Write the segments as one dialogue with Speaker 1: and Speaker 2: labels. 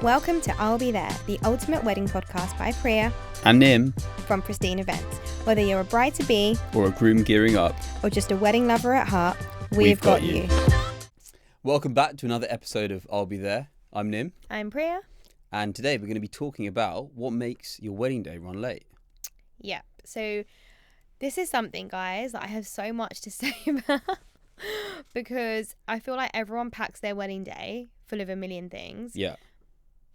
Speaker 1: Welcome to I'll Be There, the ultimate wedding podcast by Priya
Speaker 2: and Nim
Speaker 1: from Pristine Events. Whether you're a bride-to-be
Speaker 2: or a groom gearing up
Speaker 1: or just a wedding lover at heart, we've got you.
Speaker 2: Welcome back to another episode of I'll Be There. I'm Nim.
Speaker 1: I'm Priya.
Speaker 2: And today we're going to be talking about what makes your wedding day run late.
Speaker 1: Yeah, so this is something, guys, that I have so much to say about because I feel like everyone packs their wedding day full of a million things.
Speaker 2: Yeah.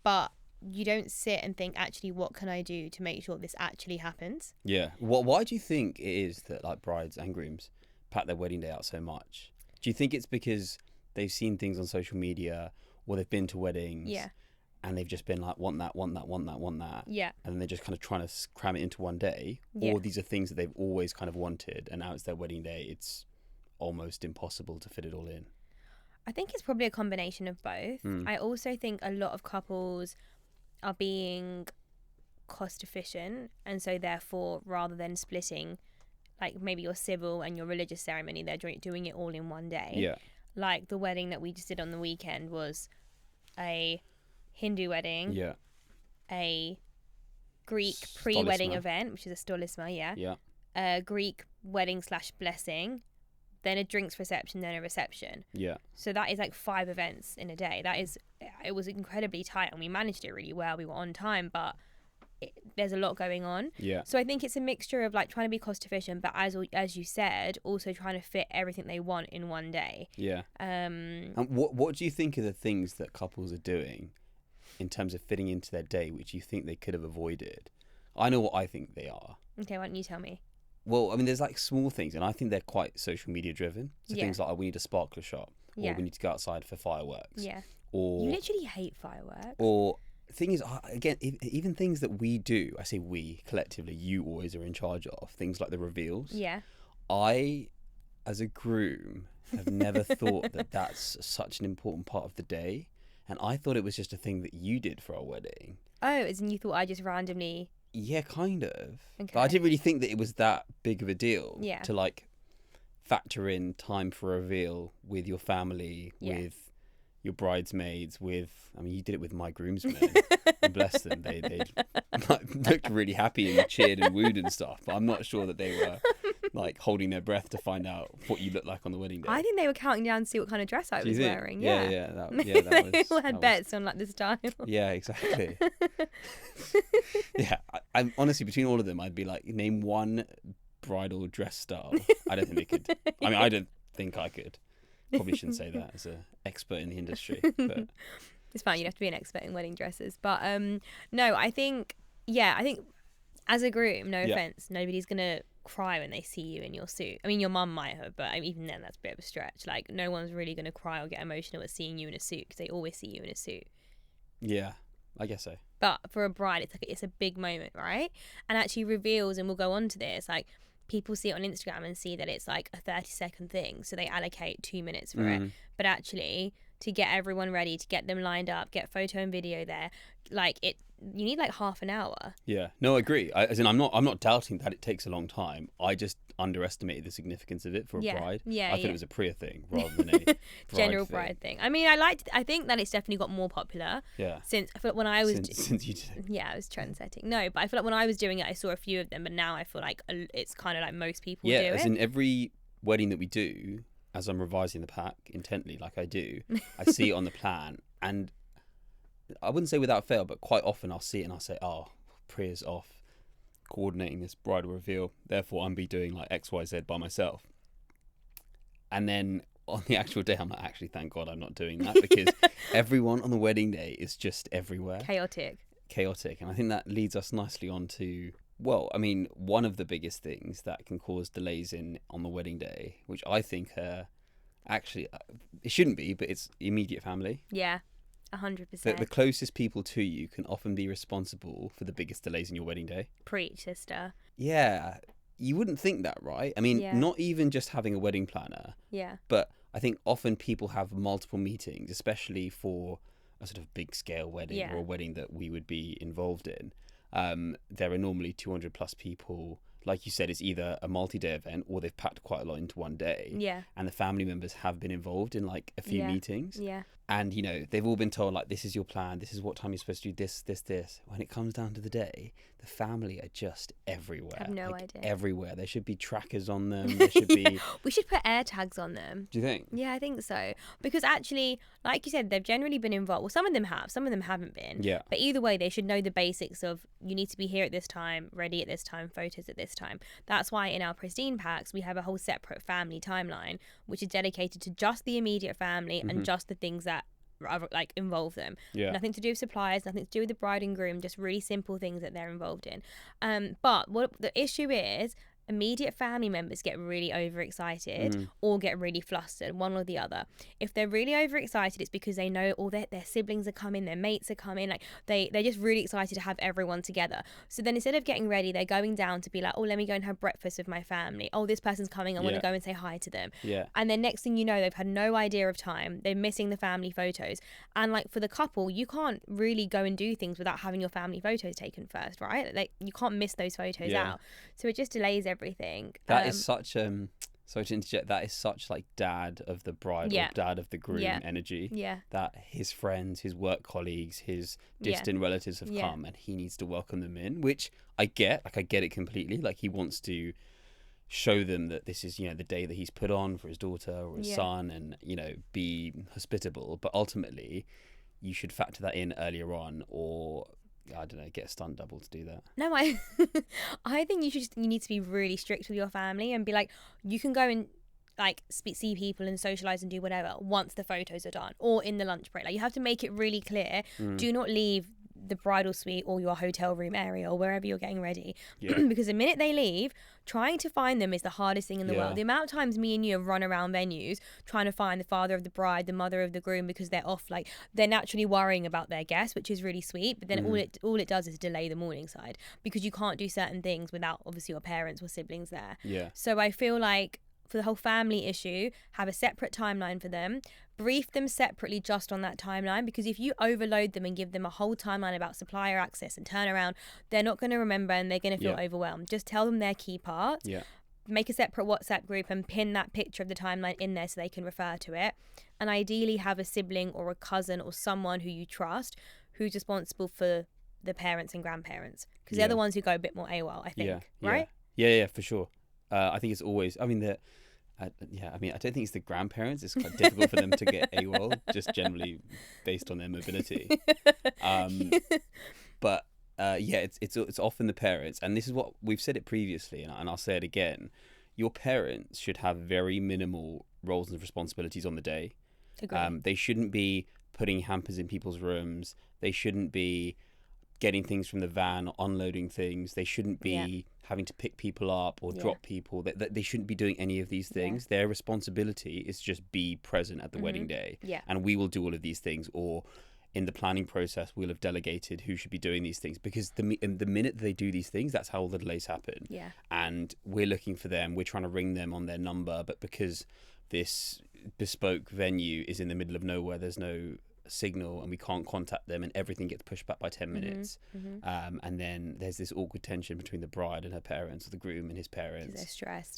Speaker 1: But you don't sit and think, actually, what can I do to make sure this actually happens?
Speaker 2: Yeah. Why do you think it is that like brides and grooms pack their wedding day out so much? Do you think it's because they've seen things on social media or they've been to weddings?
Speaker 1: Yeah.
Speaker 2: And they've just been like, want that.
Speaker 1: Yeah.
Speaker 2: And then they're just kind of trying to cram it into one day.
Speaker 1: Yeah.
Speaker 2: Or these are things that they've always kind of wanted. And now it's their wedding day. It's almost impossible to fit it all in.
Speaker 1: I think it's probably a combination of both. I also think a lot of couples are being cost efficient. And so therefore, rather than splitting like maybe your civil and your religious ceremony, they're doing it all in one day.
Speaker 2: Yeah.
Speaker 1: Like the wedding that we just did on the weekend was a Hindu wedding,
Speaker 2: Yeah.
Speaker 1: a Greek pre-wedding event, which is a stolisma, yeah. A Greek wedding / blessing, then a drinks reception, then a reception.
Speaker 2: Yeah.
Speaker 1: So that is like 5 events in a day. It was incredibly tight and we managed it really well. We were on time, but there's a lot going on.
Speaker 2: Yeah.
Speaker 1: So I think it's a mixture of like trying to be cost efficient, but as you said, also trying to fit everything they want in one day.
Speaker 2: Yeah. And what do you think are the things that couples are doing in terms of fitting into their day, which you think they could have avoided? I know what I think they are.
Speaker 1: Okay, why don't you tell me?
Speaker 2: Well, I mean, there's like small things, and I think they're quite social media driven. So things like, we need a sparkler shop, or we need to go outside for fireworks.
Speaker 1: Yeah.
Speaker 2: Or
Speaker 1: you literally hate fireworks.
Speaker 2: Or thing is, again, even things that we do, I say we, collectively, you always are in charge of, things like the reveals.
Speaker 1: Yeah.
Speaker 2: I, as a groom, have never thought that that's such an important part of the day. And I thought it was just a thing that you did for our wedding.
Speaker 1: Oh, as in you thought I just randomly...
Speaker 2: Yeah, kind of.
Speaker 1: Okay.
Speaker 2: But I didn't really think that it was that big of a deal to like factor in time for a reveal with your family, with your bridesmaids, I mean, you did it with my groomsmen. And bless them. They looked really happy and cheered and wooed and stuff. But I'm not sure that they were like holding their breath to find out what you looked like on the wedding day.
Speaker 1: I think they were counting down to see what kind of dress I was wearing.
Speaker 2: Yeah.
Speaker 1: They all had bets on like the style.
Speaker 2: Yeah, exactly. Yeah, I'm honestly, between all of them, I'd be like, name one bridal dress style. I don't think they could. I mean, I don't think I could. Probably shouldn't say that as an expert in the industry. But
Speaker 1: it's fine. You'd have to be an expert in wedding dresses. But no, I think as a groom, no offense, nobody's gonna cry when they see you in your suit. I mean, your mum might have, but even then, that's a bit of a stretch. Like, no one's really gonna cry or get emotional at seeing you in a suit because they always see you in a suit. Yeah,
Speaker 2: I guess so.
Speaker 1: But for a bride, it's a big moment, right? And actually reveals, and we'll go on to this, like people see it on Instagram and see that it's like a 30-second thing, so they allocate 2 minutes for it. But actually, to get everyone ready, to get them lined up, get photo and video there, like you need like half an hour.
Speaker 2: Yeah, no, I agree. I'm not doubting that it takes a long time. I just underestimated the significance of it for a bride.
Speaker 1: Yeah,
Speaker 2: I thought it was a Priya thing rather than a
Speaker 1: general bride thing. I mean, I think that it's definitely got more popular.
Speaker 2: Yeah.
Speaker 1: Since I feel like when I was
Speaker 2: since you did it.
Speaker 1: Yeah, I was trend setting. No, but I feel like when I was doing it, I saw a few of them, but now I feel like it's kind of like most people do it.
Speaker 2: Yeah, as in every wedding that we do, as I'm revising the pack intently, like I do, I see it on the plan, and I wouldn't say without fail, but quite often I'll see it and I'll say, oh, Priya's off coordinating this bridal reveal, therefore I'm be doing like XYZ by myself. And then on the actual day, I'm like, actually, thank God I'm not doing that, because everyone on the wedding day is just everywhere.
Speaker 1: Chaotic.
Speaker 2: And I think that leads us nicely on to, well, I mean, one of the biggest things that can cause delays on the wedding day, which I think actually, it shouldn't be, but it's immediate family.
Speaker 1: Yeah. 100%.
Speaker 2: The closest people to you can often be responsible for the biggest delays in your wedding day.
Speaker 1: Preach, sister.
Speaker 2: Yeah. You wouldn't think that, right? I mean, not even just having a wedding planner.
Speaker 1: Yeah.
Speaker 2: But I think often people have multiple meetings, especially for a sort of big scale wedding or a wedding that we would be involved in. There are normally 200 plus people. Like you said, it's either a multi-day event or they've packed quite a lot into one day.
Speaker 1: Yeah.
Speaker 2: And the family members have been involved in like a few meetings.
Speaker 1: Yeah.
Speaker 2: And, you know, they've all been told, like, this is your plan, this is what time you're supposed to do this. When it comes down to the day, the family are just everywhere.
Speaker 1: I have no idea.
Speaker 2: Everywhere. There should be trackers on them. There should be...
Speaker 1: We should put air tags on them.
Speaker 2: Do you think?
Speaker 1: Yeah, I think so. Because actually, like you said, they've generally been involved. Well, some of them have. Some of them haven't been.
Speaker 2: Yeah.
Speaker 1: But either way, they should know the basics of you need to be here at this time, ready at this time, photos at this time. That's why in our Pristine packs, we have a whole separate family timeline, which is dedicated to just the immediate family and just the things that like involve them. Nothing to do with suppliers, nothing to do with the bride and groom, just really simple things that they're involved in. But what the issue is, immediate family members get really overexcited or get really flustered, one or the other. If they're really overexcited, it's because they know all their siblings are coming, their mates are coming, like they're just really excited to have everyone together. So then instead of getting ready, they're going down to be like, oh, let me go and have breakfast with my family. Oh, this person's coming, I want to go and say hi to them. And then next thing you know, they've had no idea of time, they're missing the family photos. And like for the couple, you can't really go and do things without having your family photos taken first, right? Like you can't miss those photos out. So it just delays everything.
Speaker 2: That is such sorry to interject, that is such like dad of the bride or dad of the groom energy. That his friends, his work colleagues, his distant relatives have come and he needs to welcome them in, which I get it completely. Like he wants to show them that this is, you know, the day that he's put on for his daughter or his son, and, you know, be hospitable. But ultimately you should factor that in earlier on, or I don't know, get a stunt double to do that.
Speaker 1: No, I think you need to be really strict with your family and be like, you can go and like see people and socialize and do whatever once the photos are done, or in the lunch break. Like you have to make it really clear. Do not leave the bridal suite or your hotel room area or wherever you're getting ready, because the minute they leave, trying to find them is the hardest thing in the world. The amount of times me and you have run around venues trying to find the father of the bride, the mother of the groom, because they're off, like they're naturally worrying about their guests, which is really sweet, but then all it does is delay the morning side, because you can't do certain things without obviously your parents or siblings there. So I feel like for the whole family issue, have a separate timeline for them, brief them separately just on that timeline, because if you overload them and give them a whole timeline about supplier access and turnaround, they're not going to remember and they're going to feel overwhelmed. Just tell them their key parts. Make a separate WhatsApp group and pin that picture of the timeline in there so they can refer to it. And ideally have a sibling or a cousin or someone who you trust who's responsible for the parents and grandparents, because they're the ones who go a bit more AWOL, I think. Right?
Speaker 2: Yeah, for sure. I think it's always, I mean, I don't think it's the grandparents. It's quite difficult for them to get AWOL, just generally based on their mobility. But it's often the parents, and this is what we've said it previously, and I'll say it again. Your parents should have very minimal roles and responsibilities on the day. They shouldn't be putting hampers in people's rooms. They shouldn't be getting things from the van or unloading things. They shouldn't be having to pick people up or drop people. They shouldn't be doing any of these things. Their responsibility is just be present at the wedding day. And we will do all of these things, or in the planning process we'll have delegated who should be doing these things, because the minute they do these things, that's how all the delays happen. And we're looking for them, we're trying to ring them on their number, but because this bespoke venue is in the middle of nowhere, there's no signal and we can't contact them, and everything gets pushed back by 10 minutes. And then there's this awkward tension between the bride and her parents, or the groom and his parents,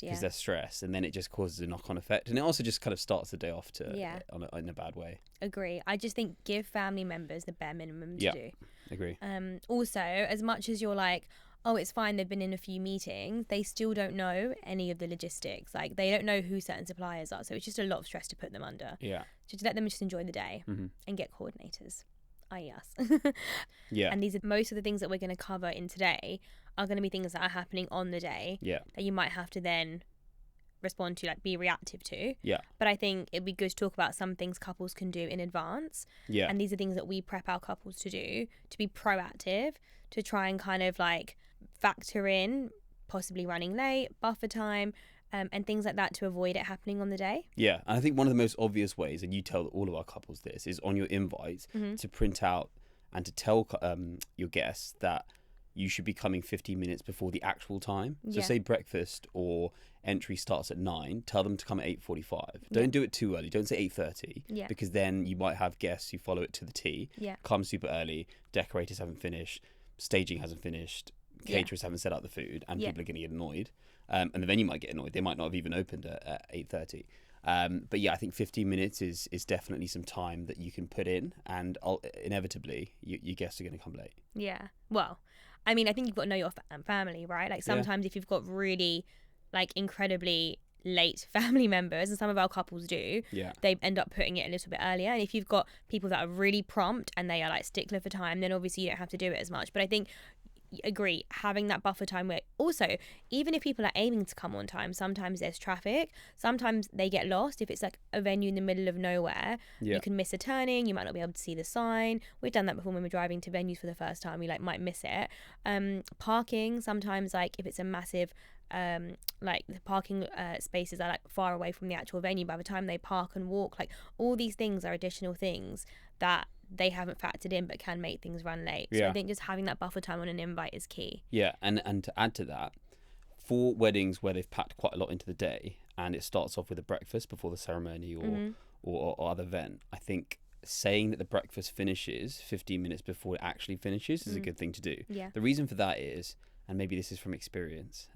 Speaker 2: because they're stressed, and then it just causes a knock-on effect, and it also just kind of starts the day off in a bad way.
Speaker 1: Agree. I just think give family members the bare minimum to do.
Speaker 2: Agree.
Speaker 1: Also, as much as you're like, oh, it's fine, they've been in a few meetings, they still don't know any of the logistics. Like, they don't know who certain suppliers are, so it's just a lot of stress to put them under. Just let them just enjoy the day and get coordinators, i.e. us. And these are most of the things that we're going to cover in today are going to be things that are happening on the day that you might have to then respond to, like be reactive to. But I think it'd be good to talk about some things couples can do in advance. And these are things that we prep our couples to do, to be proactive, to try and kind of like factor in possibly running late, buffer time, and things like that, to avoid it happening on the day. And
Speaker 2: I think one of the most obvious ways, and you tell all of our couples this, is on your invite to print out and to tell your guests that you should be coming 15 minutes before the actual time. So say breakfast or entry starts at 9, tell them to come at 8:45. Don't do it too early. Don't say 8:30, because then you might have guests who follow it to the T, come super early, decorators haven't finished, staging hasn't finished, caterers haven't set out the food, and people are going to get annoyed. And the venue might get annoyed. They might not have even opened at 8:30. But yeah, I think 15 minutes is definitely some time that you can put in, and inevitably your guests are going to come late.
Speaker 1: Yeah. Well, I mean, I think you've got to know your family, right? Like sometimes if you've got really like incredibly late family members, and some of our couples do, they end up putting it a little bit earlier. And if you've got people that are really prompt and they are like stickler for time, then obviously you don't have to do it as much. But I think, agree, having that buffer time where also, even if people are aiming to come on time, sometimes there's traffic, sometimes they get lost. If it's like a venue in the middle of nowhere, you can miss a turning, you might not be able to see the sign. We've done that before when we're driving to venues for the first time, we like might miss it. Parking, sometimes like if it's a massive like the parking spaces are like far away from the actual venue, by the time they park and walk, like all these things are additional things that they haven't factored in but can make things run late. So I think just having that buffer time on an invite is key.
Speaker 2: And to add to that, for weddings where they've packed quite a lot into the day and it starts off with a breakfast before the ceremony or other event, I think saying that the breakfast finishes 15 minutes before it actually finishes is a good thing to do. The reason for that is, and maybe this is from experience,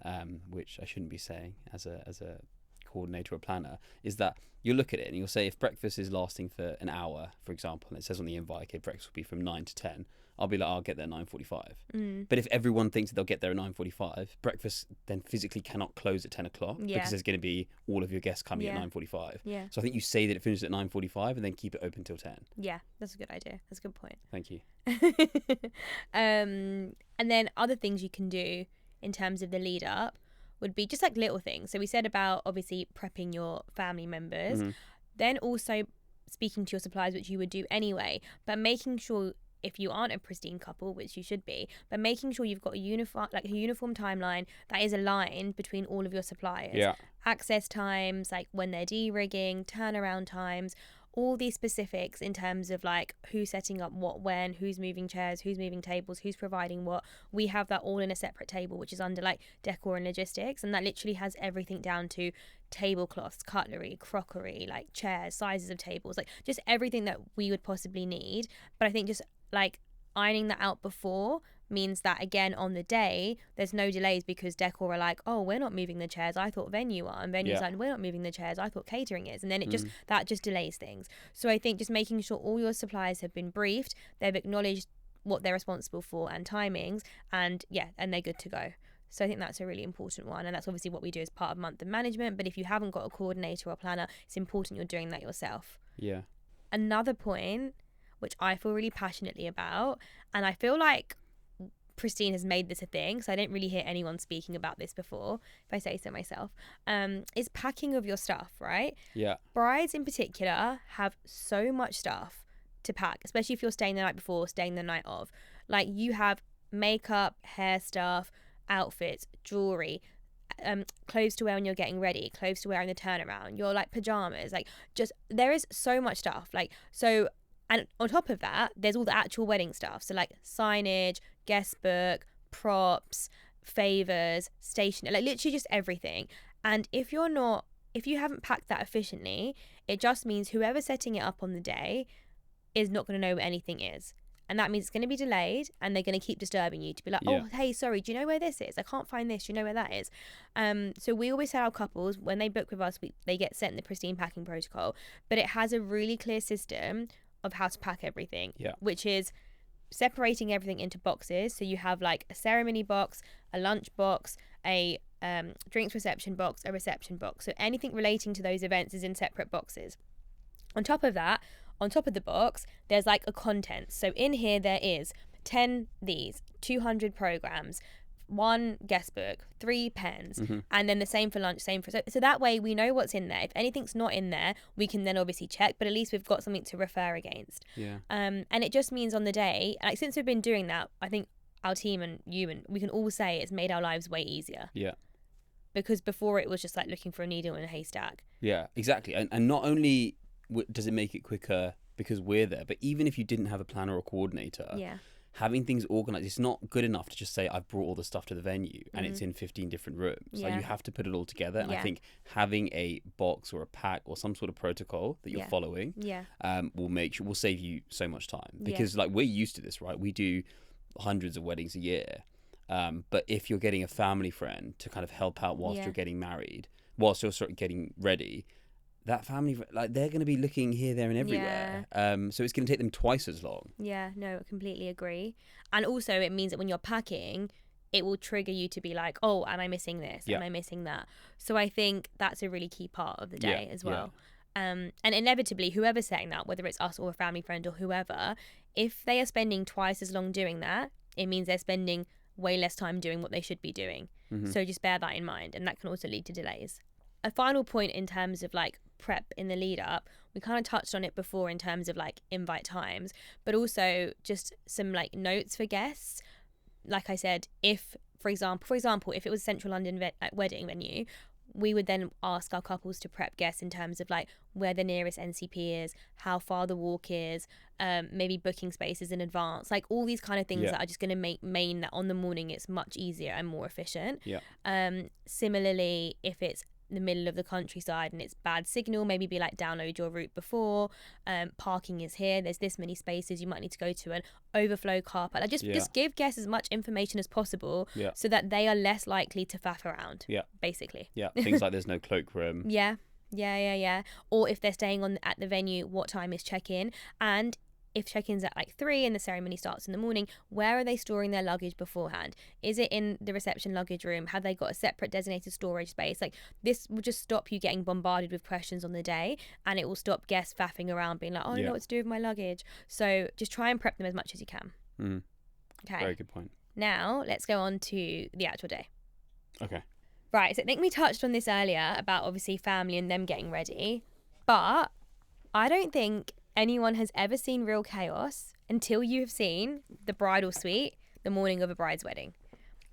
Speaker 2: which I shouldn't be saying as a coordinator or planner, is that you'll look at it and you'll say if breakfast is lasting for an hour, for example, and it says on the invite, okay, breakfast will be from 9 to 10, I'll be like, I'll get there at 9:45. But if everyone thinks that they'll get there at 9:45, breakfast then physically cannot close at 10 o'clock because there's going to be all of your guests coming at 9:45. So I think you say that it finishes at 9:45 and then keep it open till 10.
Speaker 1: Yeah, that's a good idea. That's a good point.
Speaker 2: Thank you.
Speaker 1: And then other things you can do in terms of the lead up would be just like little things. So we said about obviously prepping your family members, then also speaking to your suppliers, which you would do anyway, but making sure, if you aren't a pristine couple, which you should be, but making sure you've got a uniform timeline that is aligned between all of your suppliers. Access times, like when they're de-rigging, turnaround times, all these specifics in terms of like who's setting up what when, who's moving chairs, who's moving tables, who's providing what. We have that all in a separate table, which is under like decor and logistics, and that literally has everything down to tablecloths, cutlery, crockery, like chairs, sizes of tables, like just everything that we would possibly need. But I think just like ironing that out before means that again on the day there's no delays, because decor are like, oh, we're not moving the chairs, I thought venue are, and venue's like, we're not moving the chairs, I thought catering is, and then it just that just delays things. So I think just making sure all your suppliers have been briefed, they've acknowledged what they're responsible for and timings, and and they're good to go. So I think that's a really important one, and that's obviously what we do as part of month of management. But if you haven't got a coordinator or planner, it's important you're doing that yourself. Another point which I feel really passionately about, and I feel like Pristine has made this a thing, so I didn't really hear anyone speaking about this before, if I say so myself, is packing of your stuff, right? Brides in particular have so much stuff to pack, especially if you're staying the night before, staying the night of. Like you have makeup, hair stuff, outfits, jewelry, clothes to wear when you're getting ready, clothes to wear in the turnaround, your like pajamas, like just there is so much stuff. Like so. And on top of that, there's all the actual wedding stuff. So like signage, guest book, props, favors, stationery, like literally just everything. And if you haven't packed that efficiently, it just means whoever's setting it up on the day is not going to know what anything is. And that means it's going to be delayed, and they're going to keep disturbing you to be like, oh, hey, sorry, do you know where this is? I can't find this. Do you know where that is? So we always tell our couples, when they book with us, they get sent the Pristine packing protocol, but it has a really clear system of how to pack everything, which is separating everything into boxes. So you have like a ceremony box, a lunch box, a drinks reception box, a reception box. So anything relating to those events is in separate boxes. On top of that, on top of the box, there's like a contents. So in here there is 10 these, 200 programs, 1 guest book, 3 pens, and then the same for lunch, same for so that way we know what's in there. If anything's not in there, we can then obviously check, but at least we've got something to refer against. And it just means on the day, like since we've been doing that, I think our team and you and we can all say it's made our lives way easier. Because before it was just like looking for a needle in a haystack.
Speaker 2: Exactly. And not only does it make it quicker because we're there, but even if you didn't have a planner or coordinator, having things organized, it's not good enough to just say I've brought all the stuff to the venue and it's in 15 different rooms. Like you have to put it all together, and I think having a box or a pack or some sort of protocol that you're following will save you so much time, because like we're used to this, right? We do hundreds of weddings a year, but if you're getting a family friend to kind of help out whilst you're getting married, whilst you're sort of getting ready, that family, like, they're going to be looking here, there, and everywhere. So it's going to take them twice as long.
Speaker 1: Yeah, no, I completely agree. And also, it means that when you're packing, it will trigger you to be like, oh, am I missing this?
Speaker 2: Yeah.
Speaker 1: Am I missing that? So I think that's a really key part of the day as well.
Speaker 2: Yeah.
Speaker 1: And inevitably, whoever's setting that, whether it's us or a family friend or whoever, if they are spending twice as long doing that, it means they're spending way less time doing what they should be doing.
Speaker 2: Mm-hmm.
Speaker 1: So just bear that in mind, and that can also lead to delays. A final point in terms of like prep in the lead up, we kind of touched on it before in terms of like invite times, but also just some like notes for guests. Like I said, if for example, if it was Central London wedding venue, we would then ask our couples to prep guests in terms of like where the nearest NCP is, how far the walk is, maybe booking spaces in advance, like all these kind of things that are just going to mean that on the morning it's much easier and more efficient. Similarly, if it's the middle of the countryside and it's bad signal, maybe be like, download your route before, parking is here, there's this many spaces, you might need to go to an overflow car park. Like just give guests as much information as possible so that they are less likely to faff around, basically.
Speaker 2: Things like there's no cloakroom.
Speaker 1: Yeah. Or if they're staying at the venue, what time is check-in? And if check-in's at like 3 and the ceremony starts in the morning, where are they storing their luggage beforehand? Is it in the reception luggage room? Have they got a separate designated storage space? Like, this will just stop you getting bombarded with questions on the day, and it will stop guests faffing around being like, oh, I don't know what to do with my luggage. So just try and prep them as much as you can. Okay.
Speaker 2: Very good point.
Speaker 1: Now let's go on to the actual day.
Speaker 2: Okay.
Speaker 1: Right, so I think we touched on this earlier about obviously family and them getting ready, but I don't think anyone has ever seen real chaos until you have seen the bridal suite the morning of a bride's wedding.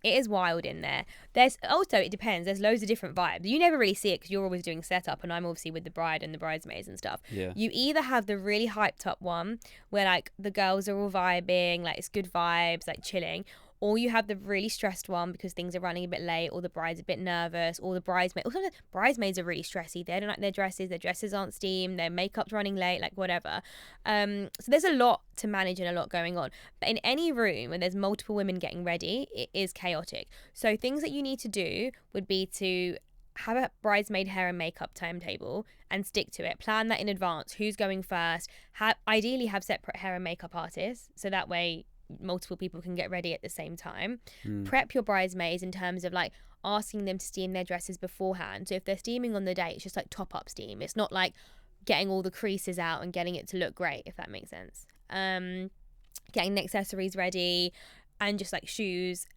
Speaker 1: It is wild in there. There's also, it depends, there's loads of different vibes. You never really see it because you're always doing setup, and I'm obviously with the bride and the bridesmaids and stuff. You either have the really hyped up one where like the girls are all vibing, like it's good vibes, like chilling, or you have the really stressed one because things are running a bit late, or the bride's a bit nervous, or the bridesmaid, or sometimes bridesmaids are really stressy. They don't like their dresses aren't steamed, their makeup's running late, like whatever. So there's a lot to manage and a lot going on. But in any room where there's multiple women getting ready, it is chaotic. So things that you need to do would be to have a bridesmaid hair and makeup timetable and stick to it. Plan that in advance. Who's going first? Ideally have separate hair and makeup artists, so that way multiple people can get ready at the same time. Prep your bridesmaids in terms of like asking them to steam their dresses beforehand. So if they're steaming on the day, it's just like top up steam. It's not like getting all the creases out and getting it to look great, if that makes sense. Getting the accessories ready and just like shoes,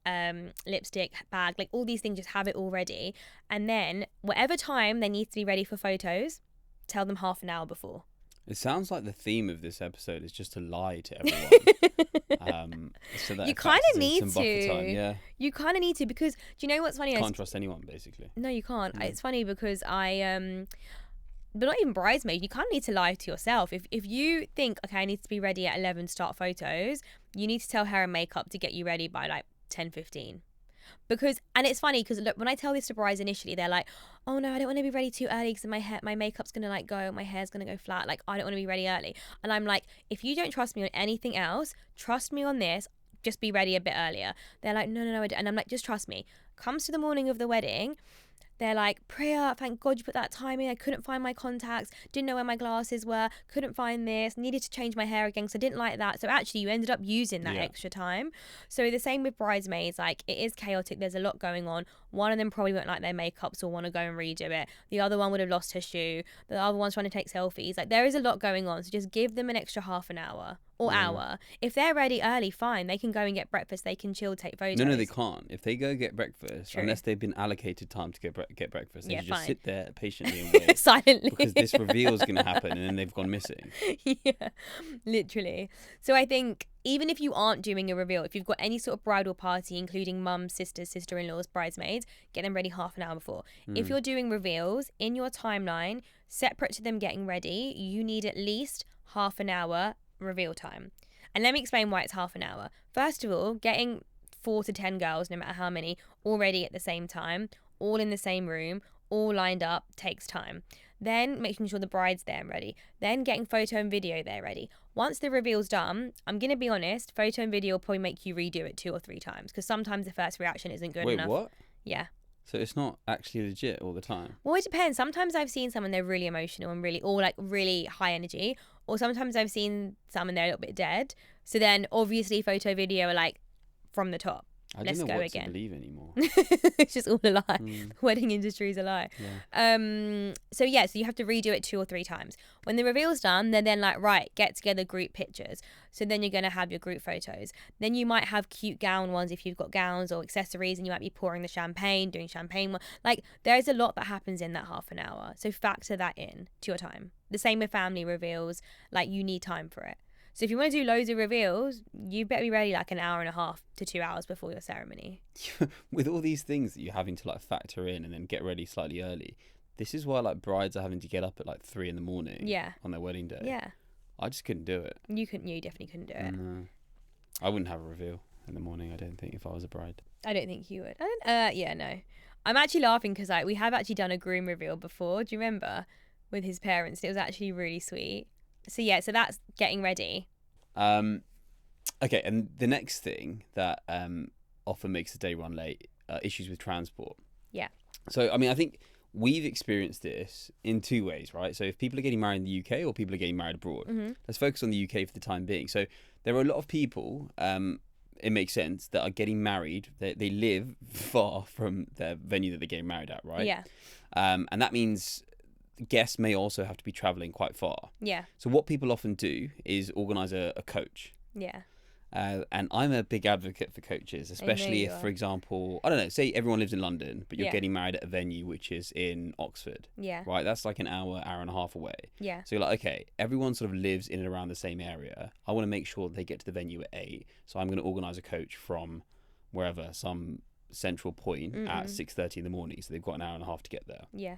Speaker 1: lipstick, bag, like all these things, just have it all ready. And then whatever time they need to be ready for photos, tell them half an hour before.
Speaker 2: It sounds like the theme of this episode is just to lie to everyone. So that
Speaker 1: you kind of need
Speaker 2: to.
Speaker 1: You kind of need to, because do you know what's funny?
Speaker 2: Can't trust anyone, basically.
Speaker 1: No, you can't. It's funny because but not even bridesmaid. You kind of need to lie to yourself. If you think, okay, I need to be ready at 11 to start photos, you need to tell hair and makeup to get you ready by like 10:15. Because, and it's funny because look, when I tell this to brides initially, they're like, oh no, I don't want to be ready too early because my makeup's gonna like go, my hair's gonna go flat, like I don't want to be ready early. And I'm like, if you don't trust me on anything else, trust me on this, just be ready a bit earlier. They're like, no, and I'm like, just trust me. Comes to the morning of the wedding, they're like, Priya, thank God you put that time in. I couldn't find my contacts, didn't know where my glasses were, couldn't find this, needed to change my hair again because I didn't like that. So actually you ended up using that extra time. So the same with bridesmaids, like it is chaotic. There's a lot going on. One of them probably won't like their makeup, so want to go and redo it. The other one would have lost her shoe. The other one's trying to take selfies. Like there is a lot going on. So just give them an extra half an hour or hour. If they're ready early, fine. They can go and get breakfast. They can chill, take photos.
Speaker 2: No, they can't. If they go get breakfast, unless they've been allocated time to get breakfast, they just sit there patiently and wait.
Speaker 1: Silently.
Speaker 2: Because this reveal is going to happen and then they've gone missing.
Speaker 1: Yeah, literally. So I think even if you aren't doing a reveal, if you've got any sort of bridal party, including mums, sisters, sister-in-laws, bridesmaids, get them ready half an hour before. If you're doing reveals, in your timeline, separate to them getting ready, you need at least half an hour reveal time. And let me explain why it's half an hour. First of all, getting 4 to 10 girls, no matter how many, all ready at the same time, all in the same room, all lined up, takes time. Then making sure the bride's there and ready. Then getting photo and video there ready. Once the reveal's done, I'm going to be honest, photo and video will probably make you redo it 2 or 3 times because sometimes the first reaction isn't good enough.
Speaker 2: Wait, what?
Speaker 1: Yeah.
Speaker 2: So it's not actually legit all the time.
Speaker 1: Well, it depends. Sometimes I've seen some and they're really emotional and really, or like really high energy. Or sometimes I've seen some and they're a little bit dead. So then obviously photo, video are like from the top.
Speaker 2: I
Speaker 1: Let's
Speaker 2: don't know
Speaker 1: go
Speaker 2: what
Speaker 1: again.
Speaker 2: to believe anymore.
Speaker 1: It's just all a lie.
Speaker 2: Mm.
Speaker 1: Wedding industry is a lie.
Speaker 2: Yeah.
Speaker 1: So yeah, so you have to redo it 2 or 3 times. When the reveal's done, they're then like, right, get together group pictures. So then you're going to have your group photos. Then you might have cute gown ones if you've got gowns or accessories, and you might be pouring the champagne, doing champagne. Like, there's a lot that happens in that half an hour. So factor that in to your time. The same with family reveals. Like, you need time for it. So if you want to do loads of reveals, you better be ready like an hour and a half to 2 hours before your ceremony.
Speaker 2: With all these things that you're having to like factor in and then get ready slightly early, this is why like brides are having to get up at like 3 a.m. on their wedding day.
Speaker 1: Yeah.
Speaker 2: I just couldn't do it.
Speaker 1: You definitely couldn't do it.
Speaker 2: No. I wouldn't have a reveal in the morning, I don't think, if I was a bride.
Speaker 1: I don't think you would. Yeah, no. I'm actually laughing because like we have actually done a groom reveal before. Do you remember? With his parents. It was actually really sweet. So yeah, so that's getting ready.
Speaker 2: Okay, and the next thing that often makes the day run late, issues with transport.
Speaker 1: Yeah.
Speaker 2: So I mean, I think we've experienced this in 2 ways, right? So if people are getting married in the UK or people are getting married abroad, let's focus on the UK for the time being. So there are a lot of people, it makes sense, that are getting married. They live far from their venue that they're getting married at, right?
Speaker 1: Yeah.
Speaker 2: And that means guests may also have to be travelling quite far.
Speaker 1: Yeah.
Speaker 2: So what people often do is organise a coach.
Speaker 1: Yeah.
Speaker 2: And I'm a big advocate for coaches, especially if, for example, I don't know, say everyone lives in London, but you're getting married at a venue which is in Oxford.
Speaker 1: Yeah.
Speaker 2: Right? That's like an hour and a half away.
Speaker 1: Yeah.
Speaker 2: So you're like, okay, everyone sort of lives in and around the same area. I want to make sure they get to the venue at 8. So I'm going to organise a coach from wherever, some central point at 6:30 in the morning. So they've got an hour and a half to get there.
Speaker 1: Yeah.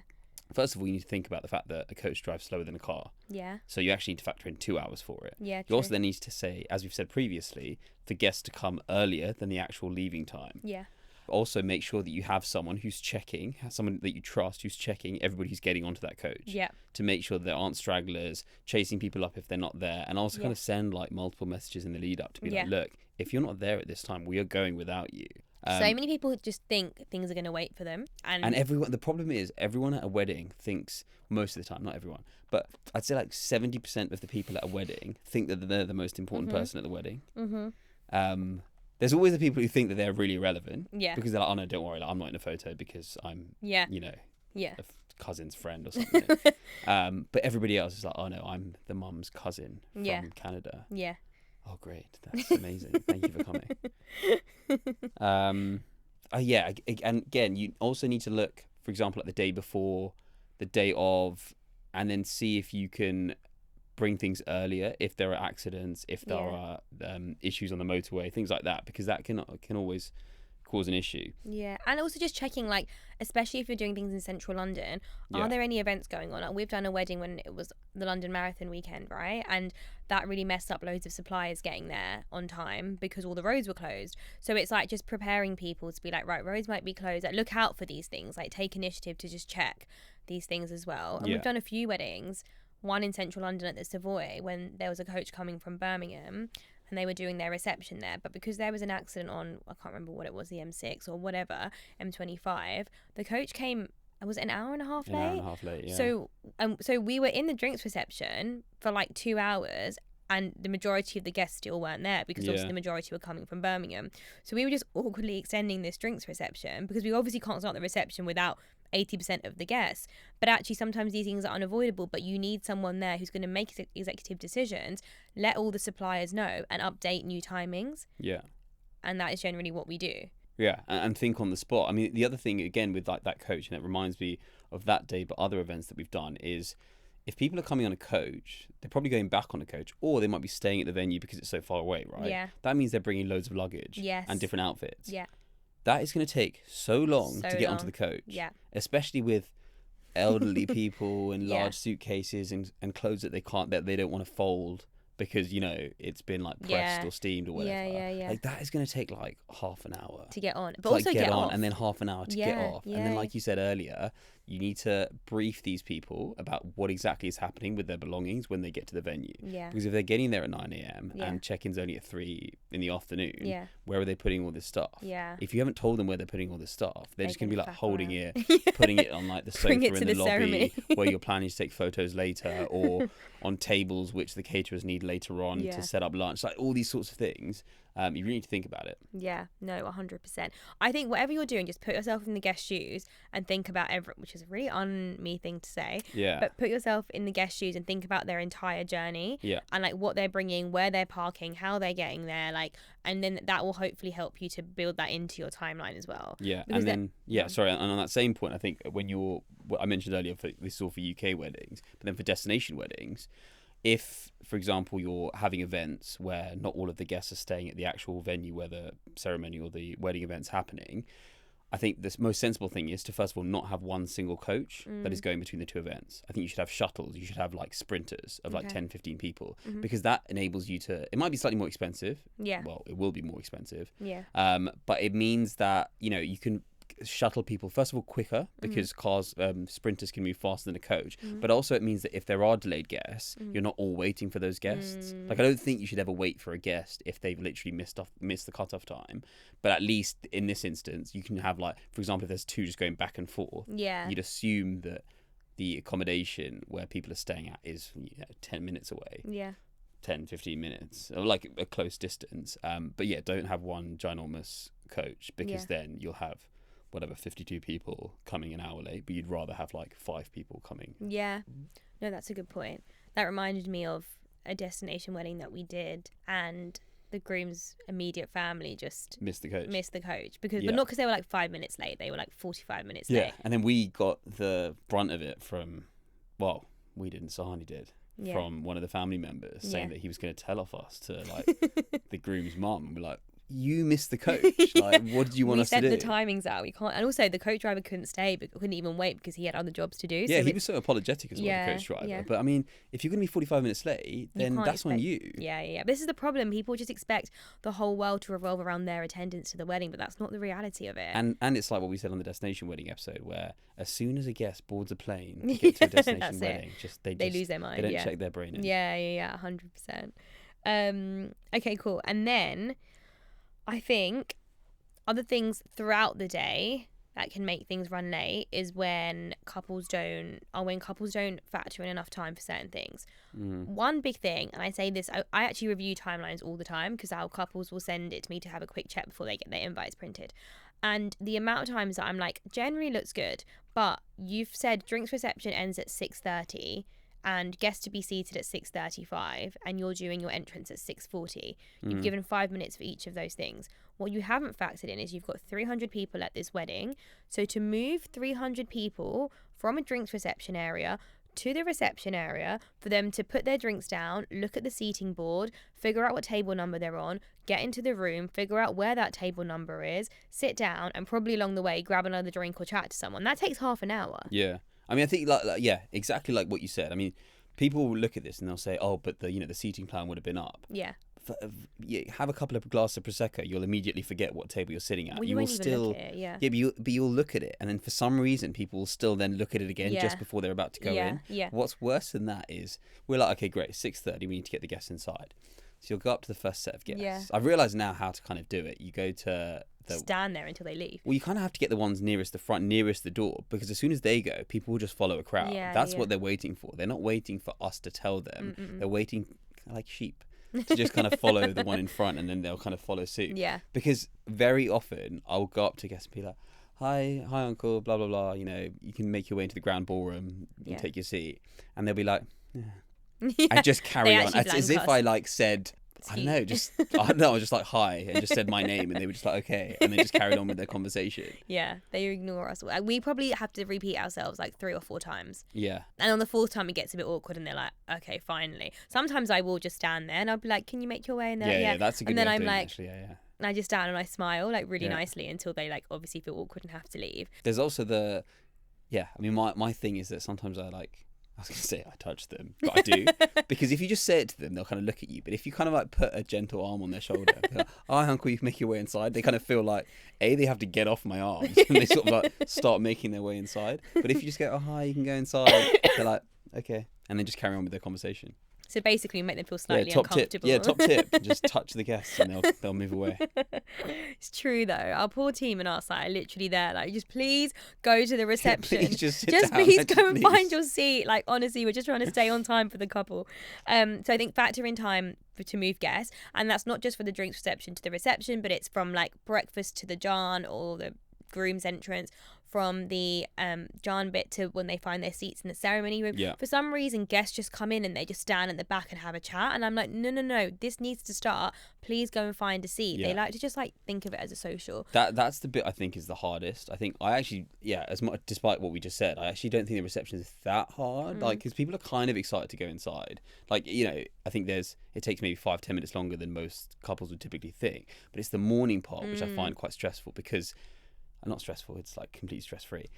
Speaker 2: First of all, you need to think about the fact that a coach drives slower than a car.
Speaker 1: Yeah.
Speaker 2: So you actually need to factor in 2 hours for it.
Speaker 1: Yeah.
Speaker 2: You also then need to say, as we've said previously, for guests to come earlier than the actual leaving time.
Speaker 1: Yeah.
Speaker 2: Also, make sure that you have someone who's checking, someone that you trust who's checking everybody who's getting onto that coach.
Speaker 1: Yeah.
Speaker 2: To make sure that there aren't stragglers, chasing people up if they're not there, and also kind of send like multiple messages in the lead up to be like, look, if you're not there at this time, we are going without you.
Speaker 1: So many people just think things are going to wait for them.
Speaker 2: And everyone, the problem is everyone at a wedding thinks, most of the time, not everyone, but I'd say like 70% of the people at a wedding think that they're the most important person at the wedding. There's always the people who think that they're really irrelevant.
Speaker 1: Yeah.
Speaker 2: Because they're like, oh no, don't worry, like, I'm not in a photo because I'm, you know, a cousin's friend or something. But everybody else is like, oh no, I'm the mum's cousin from Canada.
Speaker 1: Yeah.
Speaker 2: Oh great, that's amazing. Thank you for coming. And again, you also need to look, for example, at the day before, the day of, and then see if you can bring things earlier if there are accidents, if there are issues on the motorway, things like that, because that can always cause an issue.
Speaker 1: Yeah, and also just checking, like, especially if you're doing things in central London, are there any events going on? Like, we've done a wedding when it was the London Marathon weekend, right? And that really messed up loads of suppliers getting there on time because all the roads were closed. So it's like just preparing people to be like, right, roads might be closed. Like, look out for these things. Like, take initiative to just check these things as well. And we've done a few weddings, one in central London at the Savoy when there was a coach coming from Birmingham and they were doing their reception there, but because there was an accident on, I can't remember what it was, the M6 or whatever, M25, the coach came, was it an hour and a half late?
Speaker 2: An hour and a half late, yeah.
Speaker 1: So we were in the drinks reception for like 2 hours and the majority of the guests still weren't there because obviously the majority were coming from Birmingham. So we were just awkwardly extending this drinks reception because we obviously can't start the reception without 80% of the guests. But actually sometimes these things are unavoidable, but you need someone there who's going to make executive decisions, let all the suppliers know and update new timings.
Speaker 2: Yeah.
Speaker 1: And that is generally what we do.
Speaker 2: Yeah, and think on the spot. I mean, the other thing, again, with like that coach, and it reminds me of that day, but other events that we've done, is if people are coming on a coach, they're probably going back on a coach, or they might be staying at the venue because it's so far away, right?
Speaker 1: Yeah.
Speaker 2: That means they're bringing loads of luggage and different outfits.
Speaker 1: Yeah.
Speaker 2: That is going to take so long to get onto the coach.
Speaker 1: Yeah.
Speaker 2: Especially with elderly people and large suitcases and clothes that they don't want to fold because, you know, it's been like pressed or steamed or whatever.
Speaker 1: Yeah.
Speaker 2: Like that is going to take like half an hour
Speaker 1: to get on, but
Speaker 2: to,
Speaker 1: also
Speaker 2: like, get on
Speaker 1: off.
Speaker 2: and then half an hour to get off.
Speaker 1: Yeah,
Speaker 2: and then, like you said earlier, you need to brief these people about what exactly is happening with their belongings when they get to the venue.
Speaker 1: Yeah.
Speaker 2: Because if they're getting there at 9 a.m.
Speaker 1: Yeah.
Speaker 2: and check-in's only at 3 in the afternoon,
Speaker 1: Yeah.
Speaker 2: where are they putting all this stuff?
Speaker 1: Yeah.
Speaker 2: If you haven't told them where they're putting all this stuff, they're just going to be like
Speaker 1: faff
Speaker 2: holding
Speaker 1: around.
Speaker 2: it, putting it on like the sofa
Speaker 1: Bring it
Speaker 2: in
Speaker 1: to
Speaker 2: the
Speaker 1: the
Speaker 2: lobby
Speaker 1: ceremony.
Speaker 2: where you're planning to take photos later, or on tables which the caterers need later on
Speaker 1: Yeah.
Speaker 2: to set up lunch. Like all these sorts of things. You really need to think about it.
Speaker 1: Yeah, no, 100%. I think whatever you're doing, just put yourself in the guest shoes and think about which is a really un-me thing to say.
Speaker 2: Yeah.
Speaker 1: But put yourself in the guest shoes and think about their entire journey.
Speaker 2: Yeah.
Speaker 1: And like what they're bringing, where they're parking, how they're getting there, like, and then that will hopefully help you to build that into your timeline as well.
Speaker 2: Yeah,
Speaker 1: Because
Speaker 2: and then sorry, and on that same point, I think when what I mentioned earlier, this is all for UK weddings, but then for destination weddings, if, for example, you're having events where not all of the guests are staying at the actual venue where the ceremony or the wedding event's happening, I think the most sensible thing is to, first of all, not have one single coach that is going between the two events. I think you should have shuttles. You should have like sprinters of like 10, 15 people, because that enables you to, it might be slightly more expensive.
Speaker 1: Yeah.
Speaker 2: Well, it will be more expensive.
Speaker 1: Yeah.
Speaker 2: But it means that, you can shuttle people, first of all, quicker, because cars, sprinters can move faster than a coach, but also it means that if there are delayed guests, you're not all waiting for those guests. Like, I don't think you should ever wait for a guest if they've literally missed the cutoff time, but at least in this instance you can have, like, for example, if there's two just going back and forth, you'd assume that the accommodation where people are staying at is 10 minutes away, 10, 15 minutes, or like a close distance, but yeah, don't have one ginormous coach, because then you'll have 52 people coming an hour late, but you'd rather have like 5 people coming.
Speaker 1: Yeah. No, that's a good point. That reminded me of a destination wedding that we did, and the groom's immediate family just
Speaker 2: missed the coach
Speaker 1: because but not because they were like 5 minutes late, they were like 45 minutes late.
Speaker 2: And then we got the brunt of it from, well, we didn't, Sahani did, from one of the family members, saying that he was going to tell off us to like the groom's mum, and we're like, you missed the coach. Like, what did you want us to do?
Speaker 1: We sent the timings out. We can't. And also, the coach driver couldn't stay, but couldn't even wait because he had other jobs to do.
Speaker 2: Yeah, so he was so apologetic as well, the coach driver. Yeah. But I mean, if you're going to be 45 minutes late, then that's on you.
Speaker 1: Yeah. This is the problem. People just expect the whole world to revolve around their attendance to the wedding, but that's not the reality of it.
Speaker 2: And it's like what we said on the destination wedding episode, where as soon as a guest boards a plane to get to a destination wedding, they lose their mind. They don't check their brain in.
Speaker 1: Yeah, 100%. Okay, cool. And then I think other things throughout the day that can make things run late is when couples don't factor in enough time for certain things. One big thing, and I say this, I actually review timelines all the time, because our couples will send it to me to have a quick check before they get their invites printed. And the amount of times that I'm like, generally looks good, but you've said drinks reception ends at 6:30 and guests to be seated at 6:35, and you're doing your entrance at 6:40. You've given 5 minutes for each of those things. What you haven't factored in is you've got 300 people at this wedding. So to move 300 people from a drinks reception area to the reception area, for them to put their drinks down, look at the seating board, figure out what table number they're on, get into the room, figure out where that table number is, sit down, and probably along the way grab another drink or chat to someone. That takes half an hour.
Speaker 2: Yeah. I mean, I think exactly like what you said. I mean, people will look at this and they'll say, "Oh, but the seating plan would have been up."
Speaker 1: Yeah.
Speaker 2: Have a couple of glasses of prosecco, you'll immediately forget what table you're sitting at.
Speaker 1: Well, you won't even look at it, yeah.
Speaker 2: But you'll look at it, and then for some reason, people will still then look at it again just before they're about to go in.
Speaker 1: Yeah.
Speaker 2: What's worse than that is we're like, okay, great, 6:30, we need to get the guests inside. So you'll go up to the first set of guests.
Speaker 1: Yeah.
Speaker 2: I've realised now how to kind of do it. You go to
Speaker 1: stand there until they leave.
Speaker 2: Well, you kind of have to get the ones nearest the front, nearest the door, because as soon as they go, people will just follow a crowd. That's what they're waiting for. They're not waiting for us to tell them. They're waiting like sheep to just kind of follow the one in front, and then they'll kind of follow suit.
Speaker 1: Yeah.
Speaker 2: Because very often I'll go up to guests and be like, hi uncle, blah blah blah, you can make your way into the grand ballroom, you can take your seat, and they'll be like, and just carry on as if I like said, I don't know, I was just like hi, and just said my name, and they were just like okay, and they just carried on with their conversation.
Speaker 1: Yeah, they ignore us. We probably have to repeat ourselves like 3 or 4 times.
Speaker 2: Yeah.
Speaker 1: And on the 4th time it gets a bit awkward, and they're like, okay, finally. Sometimes I will just stand there and I'll be like, can you make your way? And they're like, yeah,
Speaker 2: that's a good
Speaker 1: and then
Speaker 2: way of
Speaker 1: I'm
Speaker 2: doing
Speaker 1: like,
Speaker 2: it, actually. Yeah.
Speaker 1: And I just stand and I smile like really nicely until they like obviously feel awkward and have to leave.
Speaker 2: There's also I mean, my thing is that sometimes I like I was going to say I touch them, but I do. Because if you just say it to them, they'll kind of look at you. But if you kind of like put a gentle arm on their shoulder, like, "Hi, uncle, you can make your way inside." They kind of feel like, they have to get off my arms. And they sort of like start making their way inside. But if you just go, "Oh, hi, you can go inside." They're like, "Okay." And then just carry on with their conversation.
Speaker 1: So basically make them feel slightly
Speaker 2: top
Speaker 1: uncomfortable.
Speaker 2: Tip. Yeah, top tip. Just touch the guests and they'll move away.
Speaker 1: It's true though. Our poor team and our site are literally there. Like, just please go to the reception.
Speaker 2: Please just sit
Speaker 1: just
Speaker 2: down.
Speaker 1: please go and find your seat. Like, honestly, we're just trying to stay on time for the couple. So I think factor in time to move guests, and that's not just for the drinks reception to the reception, but it's from like breakfast to the John or the groom's entrance, from the John bit to when they find their seats in the ceremony room.
Speaker 2: Yeah.
Speaker 1: For some reason, guests just come in and they just stand at the back and have a chat. And I'm like, no, this needs to start. Please go and find a seat.
Speaker 2: Yeah.
Speaker 1: They like to just like think of it as a social.
Speaker 2: That's the bit I think is the hardest. I think I actually, as much, despite what we just said, I actually don't think the reception is that hard. Like, because people are kind of excited to go inside. Like, I think it takes maybe 5-10 minutes longer than most couples would typically think. But it's the morning part which I find quite stressful, because not stressful, it's like completely stress-free.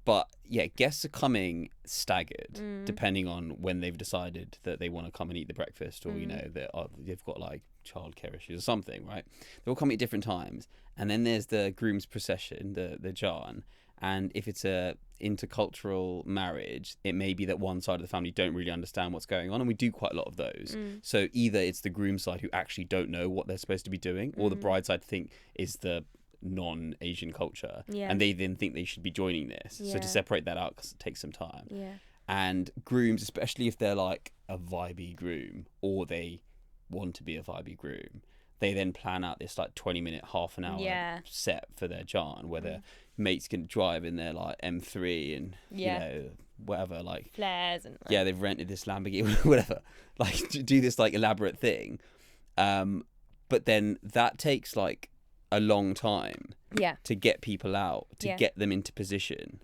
Speaker 2: But yeah, guests are coming staggered depending on when they've decided that they want to come and eat the breakfast, or they've got like childcare issues or something, right? They'll come at different times. And then there's the groom's procession, the Jan. And if it's a intercultural marriage, it may be that one side of the family don't really understand what's going on, and we do quite a lot of those. So either it's the groom side who actually don't know what they're supposed to be doing, or the bride side think is the non-Asian culture, and they then think they should be joining this. So to separate that out, because it takes some time. And grooms, especially if they're like a vibey groom, or they want to be a vibey groom, they then plan out this like 20-minute, half an hour set for their John, where their mates can drive in their like M3 and whatever, like
Speaker 1: flares and
Speaker 2: they've rented this Lamborghini, whatever, like to do this like elaborate thing. But then that takes like a long time to get people out, to get them into position,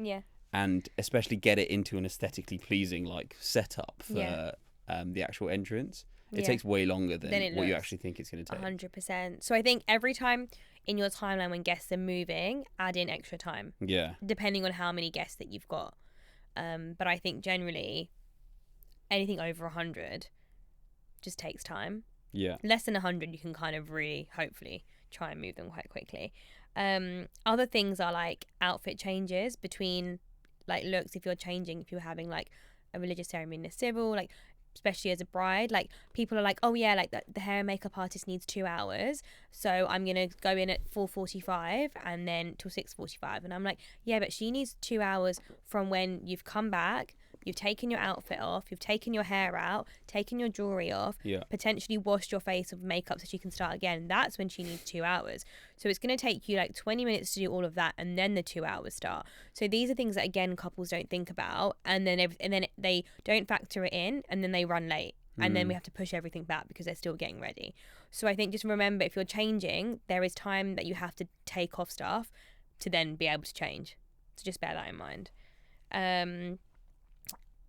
Speaker 2: and especially get it into an aesthetically pleasing like setup for the actual entrance. It takes way longer than what you actually think it's going to take.
Speaker 1: 100%. So I think every time in your timeline when guests are moving, add in extra time. Depending on how many guests that you've got. But I think generally anything over 100 just takes time. Less than 100 you can kind of really hopefully try and move them quite quickly. Other things are like outfit changes between like looks. If you're having like a religious ceremony and a civil, like especially as a bride, like people are like, oh yeah, like the hair and makeup artist needs 2 hours, so I'm gonna go in at 4:45 and then till 6:45, and I'm like, yeah, but she needs 2 hours from when you've come back, you've taken your outfit off, you've taken your hair out, taken your jewelry off, potentially washed your face with makeup so she can start again. That's when she needs 2 hours. So it's going to take you like 20 minutes to do all of that, and then the 2 hours start. So these are things that, again, couples don't think about, and then they don't factor it in, and then they run late. And then we have to push everything back because they're still getting ready. So I think just remember, if you're changing, there is time that you have to take off stuff to then be able to change. So just bear that in mind.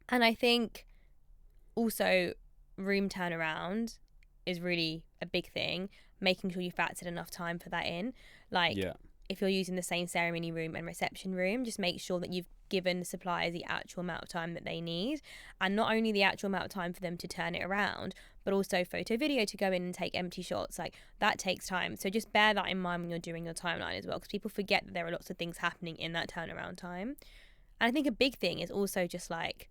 Speaker 1: And I think also room turnaround is really a big thing, making sure you factored enough time for that in. Like, if you're using the same ceremony room and reception room, just make sure that you've given the suppliers the actual amount of time that they need, and not only the actual amount of time for them to turn it around, but also photo video to go in and take empty shots. Like, that takes time. So just bear that in mind when you're doing your timeline as well, because people forget that there are lots of things happening in that turnaround time. And I think a big thing is also just like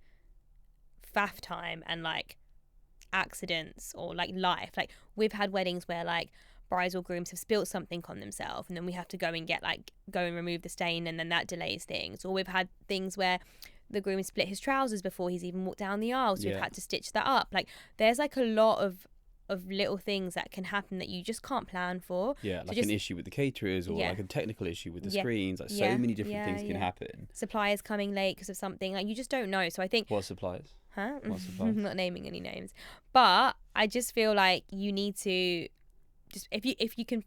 Speaker 1: faff time and like accidents or like life. Like, we've had weddings where like brides or grooms have spilt something on themselves, and then we have to go and remove the stain, and then that delays things. Or we've had things where the groom split his trousers before he's even walked down the aisle, so we've had to stitch that up. Like, there's like a lot of little things that can happen that you just can't plan for.
Speaker 2: Like an issue with the caterers, or like a technical issue with the screens. Like, so many different things can happen.
Speaker 1: Suppliers coming late because of something, like, you just don't know. So I think,
Speaker 2: what suppliers?
Speaker 1: What suppliers? I'm not naming any names, but I just feel like you need to just if you can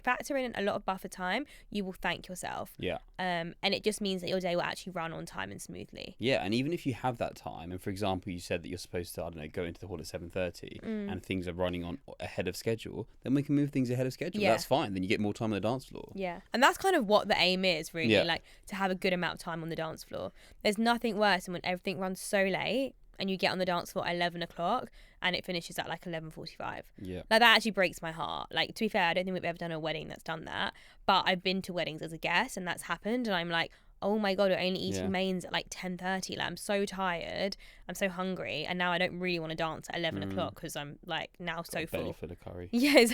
Speaker 1: factor in a lot of buffer time, you will thank yourself.
Speaker 2: Yeah.
Speaker 1: And it just means that your day will actually run on time and smoothly.
Speaker 2: Yeah, and even if you have that time, and for example, you said that you're supposed to, I don't know, go into the hall at 7:30, and things are running on ahead of schedule, then we can move things ahead of schedule.
Speaker 1: Yeah.
Speaker 2: That's fine. Then you get more time on the dance floor.
Speaker 1: Yeah, and that's kind of what the aim is, really.
Speaker 2: Yeah.
Speaker 1: Like, to have a good amount of time on the dance floor. There's nothing worse than when everything runs so late and you get on the dance floor at 11 o'clock and it finishes at like 11:45.
Speaker 2: Yeah.
Speaker 1: Like, that actually breaks my heart. Like, to be fair, I don't think we've ever done a wedding that's done that, but I've been to weddings as a guest and that's happened, and I'm like, oh my god, we're only eating mains at like 10:30. Like, I'm so tired, I'm so hungry, and now I don't really want to dance at 11 o'clock because I'm like now so full.
Speaker 2: Belly full of curry.
Speaker 1: Yeah,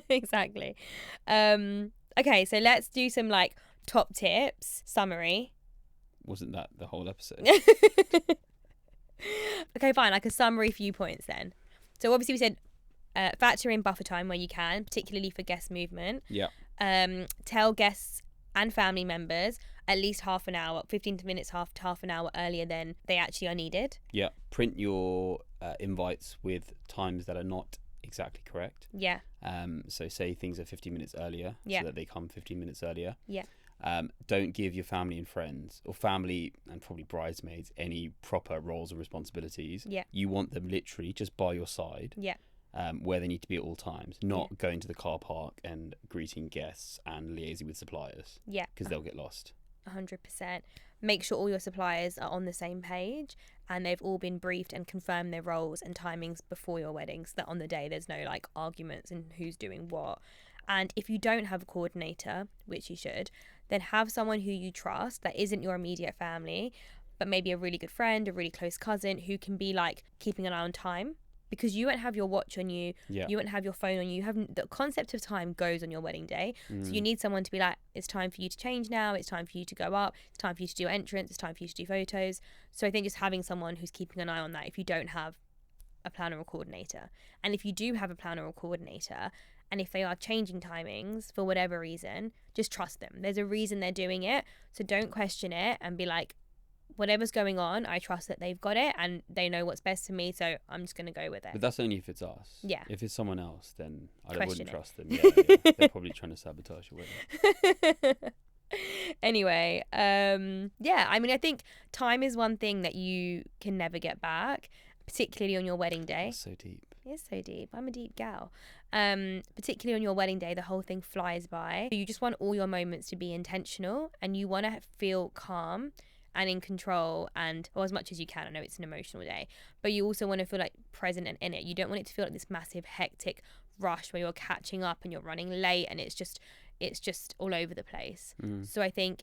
Speaker 1: exactly. Okay, so let's do some like top tips summary.
Speaker 2: Wasn't that the whole episode?
Speaker 1: Okay, fine, like a summary few points then. So obviously we said factor in buffer time where you can, particularly for guest movement.
Speaker 2: Yeah.
Speaker 1: Tell guests and family members at least half an hour, 15 minutes, half an hour earlier than they actually are needed.
Speaker 2: Yeah. Print your invites with times that are not exactly correct.
Speaker 1: Yeah.
Speaker 2: So say things are 15 minutes earlier, so that they come 15 minutes earlier.
Speaker 1: Yeah.
Speaker 2: Don't give your family and friends, or family and probably bridesmaids, any proper roles and responsibilities.
Speaker 1: Yeah.
Speaker 2: You want them literally just by your side.
Speaker 1: Yeah.
Speaker 2: Where they need to be at all times, not going to the car park and greeting guests and liaising with suppliers.
Speaker 1: Yeah.
Speaker 2: Because they'll get lost.
Speaker 1: 100%. Make sure all your suppliers are on the same page and they've all been briefed and confirmed their roles and timings before your wedding, so that on the day there's no like arguments and who's doing what. And if you don't have a coordinator, which you should, then have someone who you trust that isn't your immediate family, but maybe a really good friend, a really close cousin who can be like keeping an eye on time. Because you won't have your watch on you, you won't have your phone on you. The concept of time goes on your wedding day. So you need someone to be like, it's time for you to change now, it's time for you to go up, it's time for you to do your entrance, it's time for you to do photos. So I think just having someone who's keeping an eye on that if you don't have a planner or coordinator. And if you do have a planner or coordinator, and if they are changing timings for whatever reason, just trust them. There's a reason they're doing it. So don't question it and be like, whatever's going on, I trust that they've got it and they know what's best for me, so I'm just going to go with it.
Speaker 2: But that's only if it's us.
Speaker 1: Yeah.
Speaker 2: If it's someone else, then I wouldn't trust them. Yeah. They're probably trying to sabotage your wedding.
Speaker 1: Anyway, yeah, I mean, I think time is one thing that you can never get back, particularly on your wedding day.
Speaker 2: That's so deep.
Speaker 1: It's so deep. I'm a deep gal. Particularly on your wedding day, the whole thing flies by. You just want all your moments to be intentional and you want to feel calm and in control, and as much as you can. I know it's an emotional day, but you also want to feel like present and in it. You don't want it to feel like this massive hectic rush where you're catching up and you're running late and it's just all over the place. So I think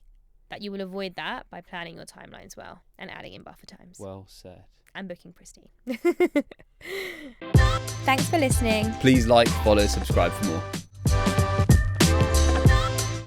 Speaker 1: that you will avoid that by planning your timelines well and adding in buffer times.
Speaker 2: Well said.
Speaker 1: And booking pristine. Thanks for listening.
Speaker 2: Please like, follow, subscribe for more.